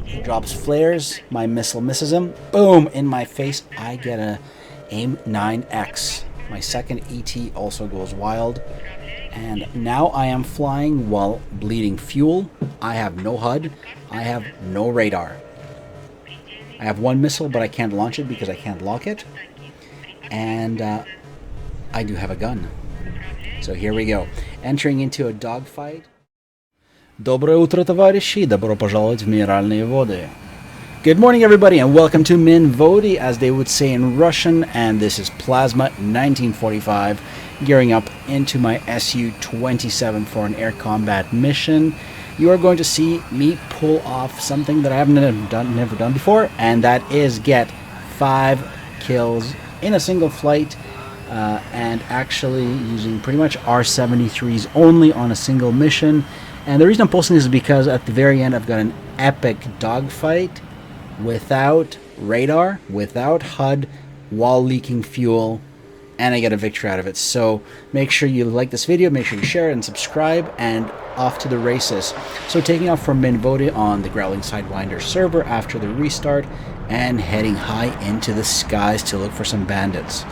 He drops flares. My missile misses him. Boom! In my face. I get a aim 9X. My second ET also goes wild. And now I am flying while bleeding fuel. I have no HUD. I have no radar. I have one missile, but I can't launch it because I can't lock it. And I do have a gun. So here we go. Entering into a dogfight. Доброе утро, товарищи! Добро пожаловать в Минеральные воды. Good morning, everybody, and welcome to Minvodi, as they would say in Russian, and this is Plasma 1945, gearing up into my su-27 for an air combat mission. You are going to see me pull off something that I haven't never done before, and that is get 5 kills in a single flight, and actually using pretty much R-73s only on a single mission. And the reason I'm posting this is because at the very end I've got an epic dogfight without radar, without HUD, while leaking fuel, and I get a victory out of it. So make sure you like this video, make sure you share it and subscribe, and off to the races. So taking off from Minvodi on the Growling Sidewinder server after the restart, and heading high into the skies to look for some bandits.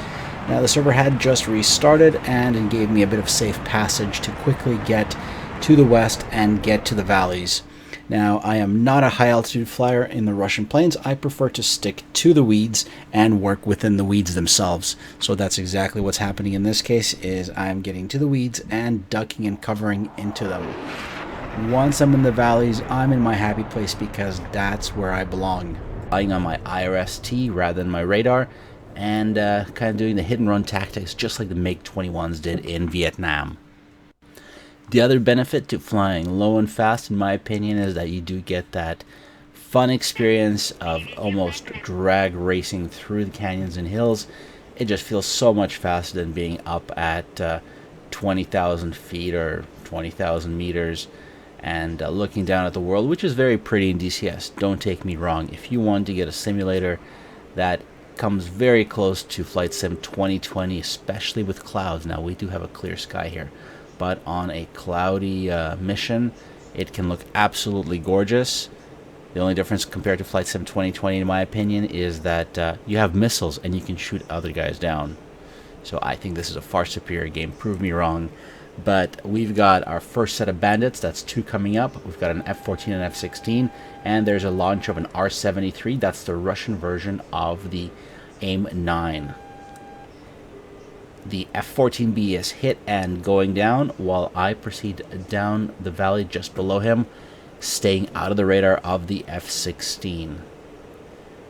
Now the server had just restarted, and it gave me a bit of safe passage to quickly get to the west and get to the valleys. Now, I am not a high altitude flyer in the Russian plains. I prefer to stick to the weeds and work within the weeds themselves. So that's exactly what's happening in this case, is I'm getting to the weeds and ducking and covering into them. Once I'm in the valleys, I'm in my happy place because that's where I belong. Flying on my IRST rather than my radar, and kind of doing the hit and run tactics just like the MiG-21s did in Vietnam. The other benefit to flying low and fast, in my opinion, is that you do get that fun experience of almost drag racing through the canyons and hills. It just feels so much faster than being up at 20,000 feet or 20,000 meters and looking down at the world, which is very pretty in DCS. Don't take me wrong. If you want to get a simulator that comes very close to Flight Sim 2020, especially with clouds. Now, we do have a clear sky here, but on a cloudy mission, it can look absolutely gorgeous. The only difference compared to Flight Sim 2020, in my opinion, is that you have missiles and you can shoot other guys down. So I think this is a far superior game. Prove me wrong. But we've got our first set of bandits. That's 2 coming up. We've got an F-14 and F-16, and there's a launch of an R-73. That's the Russian version of the AIM-9. The F-14B is hit and going down, while I proceed down the valley just below him, staying out of the radar of the F-16.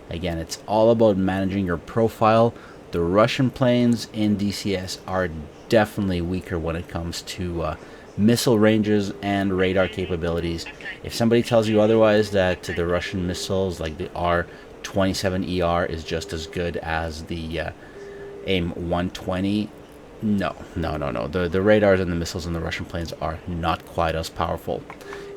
Again, it's all about managing your profile. The Russian planes in DCS are definitely weaker when it comes to missile ranges and radar capabilities. If somebody tells you otherwise, that the Russian missiles like the R-27ER is just as good as the AIM-120, no. The radars and the missiles in the Russian planes are not quite as powerful,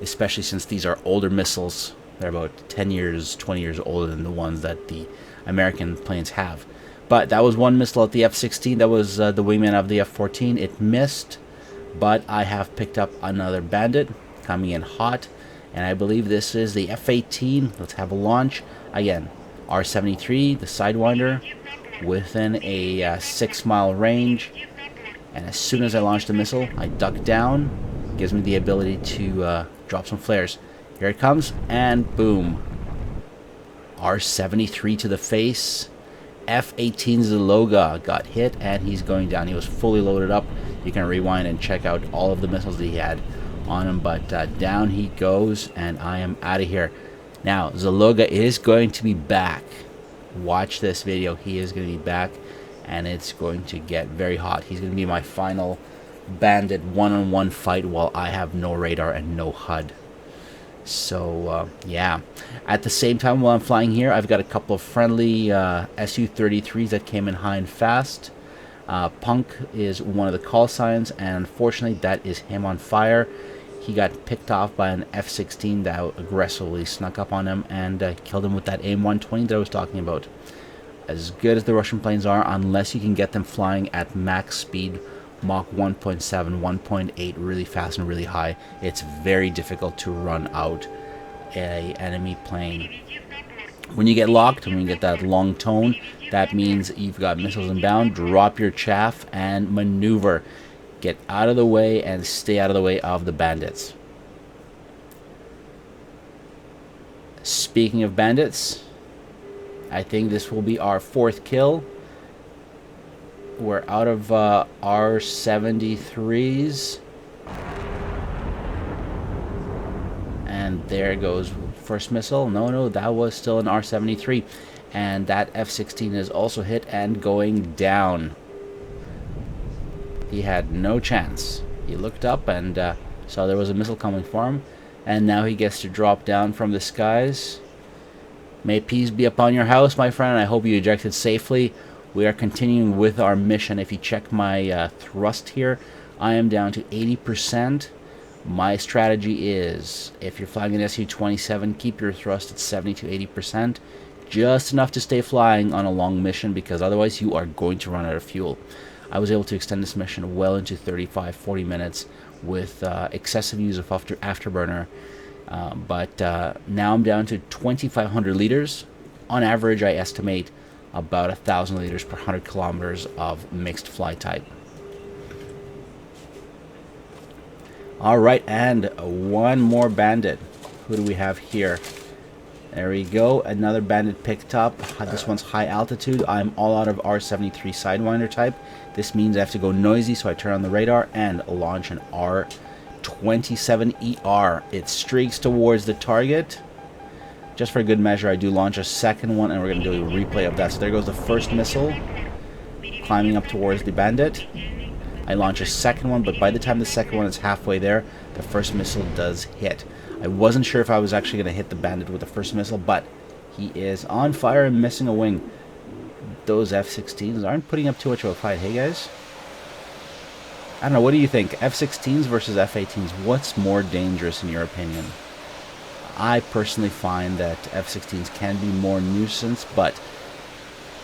especially since these are older missiles. They're about 10 years, 20 years older than the ones that the American planes have. But that was one missile at the F-16. That was the wingman of the F-14. It missed, but I have picked up another bandit coming in hot, and I believe this is the F-18. Let's have a launch. Again, R-73, the sidewinder, within a 6-mile range, and as soon as I launch the missile, I duck down. Gives me the ability to drop some flares. Here it comes, and boom. R-73 to the face. F-18 Zaloga got hit, and he's going down. He was fully loaded up. You can rewind and check out all of the missiles that he had on him, but down he goes, and I am out of here. Now, Zaloga is going to be back. Watch this video. He is going to be back, and it's going to get very hot. He's going to be my final bandit one-on-one fight while I have no radar and no HUD. So, yeah. At the same time, while I'm flying here, I've got a couple of friendly Su-33s that came in high and fast. Punk is one of the call signs, and unfortunately, that is him on fire. He got picked off by an F-16 that aggressively snuck up on him and killed him with that AIM-120 that I was talking about. As good as the Russian planes are, unless you can get them flying at max speed, Mach 1.7, 1.8, really fast and really high, it's very difficult to run out a enemy plane. When you get locked, when you get that long tone, that means you've got missiles inbound. Drop your chaff and maneuver. Get out of the way and stay out of the way of the bandits. Speaking of bandits, I think this will be our 4th kill. We're out of R-73s. And there goes first missile. No, that was still an R-73. And that F-16 is also hit and going down. He had no chance. He looked up and saw there was a missile coming for him. And now he gets to drop down from the skies. May peace be upon your house, my friend. I hope you ejected safely. We are continuing with our mission. If you check my thrust here, I am down to 80%. My strategy is, if you're flying an su-27, keep your thrust at 70 to 80%. Just enough to stay flying on a long mission, because otherwise you are going to run out of fuel. I was able to extend this mission well into 35-40 minutes with excessive use of afterburner. But now I'm down to 2,500 liters. On average, I estimate about 1,000 liters per 100 kilometers of mixed fly type. Alright, and one more bandit. Who do we have here? There we go, another bandit picked up. This one's high altitude. I'm all out of R-73 sidewinder type. This means I have to go noisy, so I turn on the radar and launch an R-27ER. It streaks towards the target. Just for good measure, I do launch a second one, and we're going to do a replay of that. So there goes the first missile, climbing up towards the bandit. I launch a second one, but by the time the second one is halfway there, the first missile does hit. I wasn't sure if I was actually going to hit the bandit with the first missile, but he is on fire and missing a wing. Those F-16s aren't putting up too much of a fight. Hey, guys? I don't know. What do you think? F-16s versus F-18s. What's more dangerous in your opinion? I personally find that F-16s can be more nuisance, but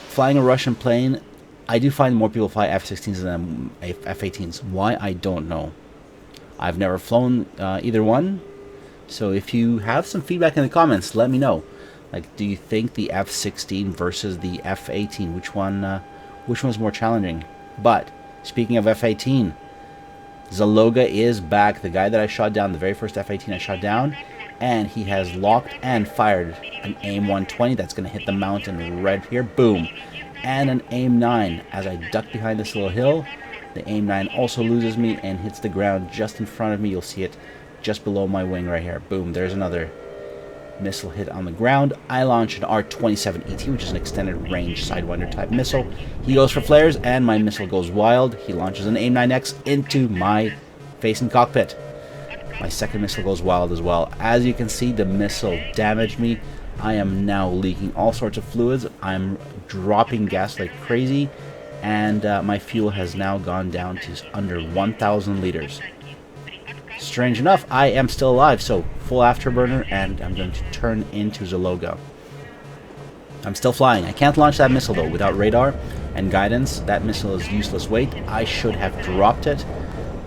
flying a Russian plane, I do find more people fly F-16s than F-18s. Why? I don't know. I've never flown either one. So if you have some feedback in the comments, let me know. Like, do you think the F-16 versus the F-18, which one's more challenging? But speaking of F-18, Zaloga is back. The guy that I shot down, the very first F-18 I shot down, and he has locked and fired an AIM-120 that's going to hit the mountain right here. Boom. And an AIM-9. As I duck behind this little hill, the AIM-9 also loses me and hits the ground just in front of me. You'll see it just below my wing right here. Boom, there's another missile hit on the ground. I launch an R-27ET, which is an extended range sidewinder type missile. He goes for flares and my missile goes wild. He launches an AIM-9X into my face and cockpit. My second missile goes wild as well. As you can see, the missile damaged me. I am now leaking all sorts of fluids. I'm dropping gas like crazy, and my fuel has now gone down to under 1,000 liters. Strange enough, I am still alive, so full afterburner, and I'm going to turn into Zaloga. I'm still flying. I can't launch that missile though without radar and guidance. That missile is useless weight. I should have dropped it,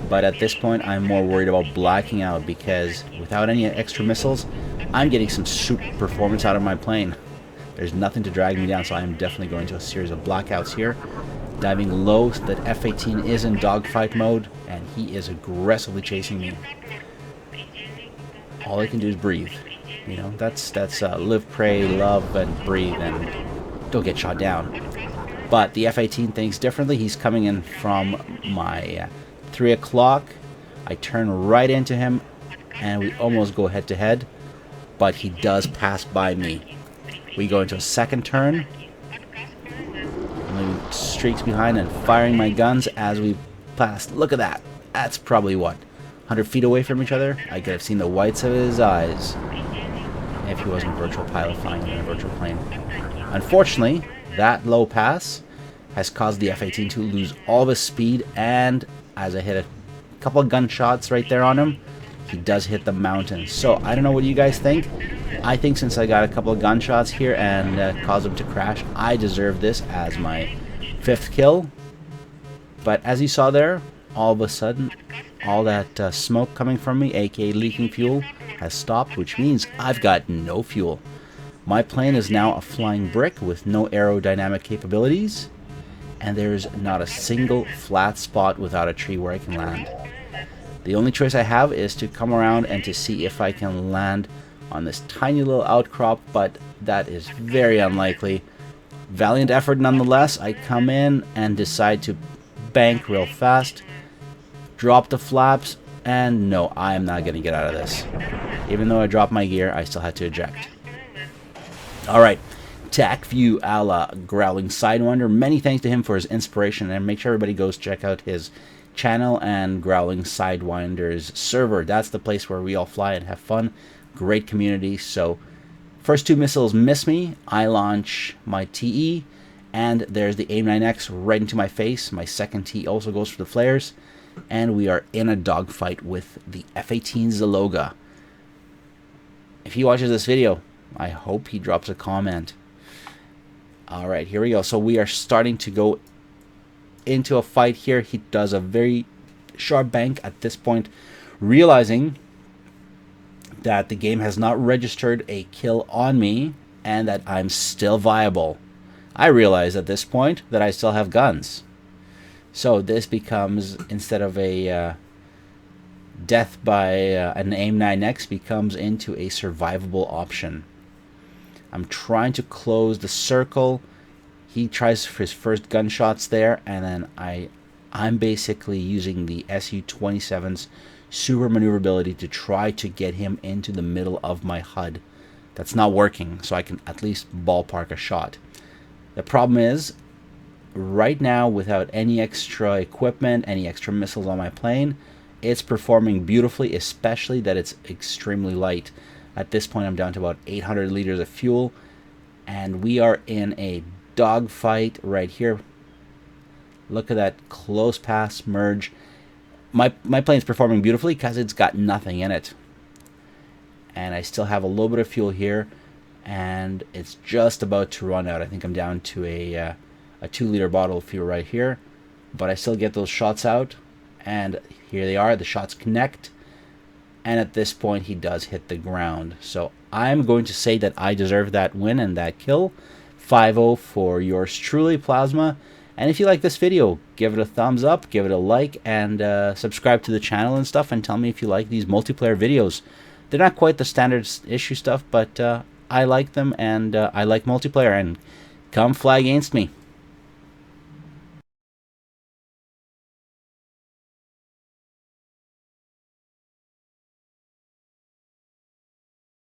but at this point I'm more worried about blacking out, because without any extra missiles, I'm getting some super performance out of my plane. There's nothing to drag me down, so I'm definitely going to a series of blackouts here. Diving low so that F-18 is in dogfight mode, and he is aggressively chasing me. All I can do is breathe. You know, that's live, pray, love, and breathe, and don't get shot down. But the F-18 thinks differently. He's coming in from my 3 o'clock. I turn right into him, and we almost go head-to-head, but he does pass by me. We go into a second turn. Streaks behind and firing my guns as we pass. Look at that. That's probably, what, 100 feet away from each other? I could have seen the whites of his eyes if he wasn't a virtual pilot flying in a virtual plane. Unfortunately, that low pass has caused the F-18 to lose all of his speed, and as I hit a couple of gunshots right there on him, he does hit the mountain. So I don't know what you guys think. I think since I got a couple of gunshots here and caused him to crash, I deserve this as my 5th kill. But as you saw there, all of a sudden, all that smoke coming from me, aka leaking fuel, has stopped, which means I've got no fuel. My plane is now a flying brick with no aerodynamic capabilities, and there's not a single flat spot without a tree where I can land. The only choice I have is to come around and to see if I can land on this tiny little outcrop, but that is very unlikely. Valiant effort nonetheless. I come in and decide to bank real fast, drop the flaps, and no, I am not going to get out of this. Even though I dropped my gear, I still had to eject. Alright, Tac View a la Growling Sidewinder. Many thanks to him for his inspiration, and make sure everybody goes check out his channel and Growling Sidewinder's server. That's the place where we all fly and have fun. Great community. So first two missiles miss me. I launch my TE, and there's the AIM-9X right into my face. My second TE also goes for the flares, and we are in a dogfight with the F-18 Zaloga. If he watches this video, I hope he drops a comment. Alright, here we go. So we are starting to go into a fight here. He does a very sharp bank at this point, realizing that the game has not registered a kill on me and that I'm still viable. I realize at this point that I still have guns. So this becomes, instead of a death by an AIM-9X, becomes into a survivable option. I'm trying to close the circle. He tries for his first gunshots there, and then I'm basically using the su-27's super maneuverability to try to get him into the middle of my HUD. That's not working, so I can at least ballpark a shot. The problem is, right now, without any extra equipment, any extra missiles on my plane, it's performing beautifully, especially that it's extremely light. At this point, I'm down to about 800 liters of fuel, and we are in a dogfight right here. Look at that close pass merge. My plane's performing beautifully because it's got nothing in it. And I still have a little bit of fuel here, and it's just about to run out. I think I'm down to a 2-liter bottle of fuel right here, but I still get those shots out, and here they are. The shots connect, and at this point he does hit the ground. So I'm going to say that I deserve that win and that kill. 5-0 for yours truly, Plasma. And if you like this video, give it a thumbs up, give it a like, and subscribe to the channel and stuff, and tell me if you like these multiplayer videos. They're not quite the standard issue stuff, but I like them, and I like multiplayer, and come fly against me.